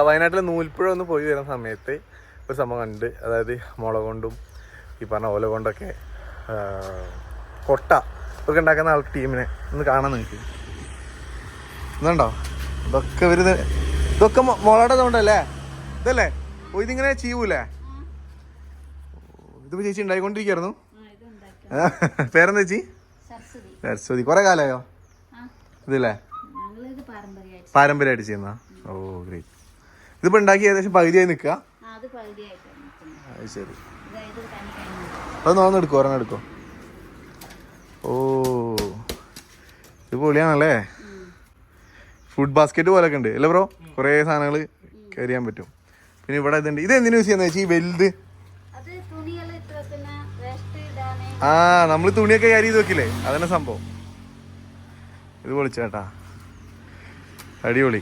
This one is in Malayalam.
വയനാട്ടിലെ നൂൽപ്പുഴ ഒന്ന് പോയി വരുന്ന സമയത്ത് ഒരു സംഭവം കണ്ട്, അതായത് മുള കൊണ്ടും ഈ പറഞ്ഞ ഓല കൊണ്ടൊക്കെ കൊട്ട ഒക്കെ ഉണ്ടാക്കുന്ന ആൾ ടീമിനെ ഒന്ന് കാണാൻ നിങ്ങൾക്ക് ഇതുണ്ടോ? ഇതൊക്കെ വരുന്നത് ഇതൊക്കെ മുളയുടെ കൊണ്ടല്ലേ ഇതല്ലേ? ഓ ഇതിങ്ങനെ ചെയ്യൂലേ? ഇതിപ്പോ ചേച്ചി ഉണ്ടായിക്കൊണ്ടിരിക്കുന്നു. പേരെന്താ ചേച്ചി? സരസ്വതി. കുറെ കാലമായോ ഇതല്ലേ? പാരമ്പര്യമായിട്ട് ചെയ്യുന്ന? ഓ ഗ്രേറ്റ്. ഇതിപ്പോ ഉണ്ടാക്കി ഏകദേശം പകുതിയായി നിൽക്കുക. അത് ശരി. അത് ഒരെണ്ണം എടുക്കോ? ഓ ഇത് പൊളിയാണല്ലേ. ഫുഡ് ബാസ്ക്കറ്റ് പോലൊക്കെ ഉണ്ട് അല്ലേ ബ്രോ? കുറേ സാധനങ്ങൾ ക്യാരി ചെയ്യാൻ പറ്റും. പിന്നെ ഇവിടെ ഇതുണ്ട്. ഇത് എന്തിനു യൂസ് ചെയ്യുന്ന ചേച്ചി വലുത്? ആ നമ്മൾ തുണിയൊക്കെ ക്യാരി ചെയ്ത് വെക്കില്ലേ, അതന്നെ സംഭവം. ഇത് പൊളിച്ചേട്ടാ, അടിപൊളി.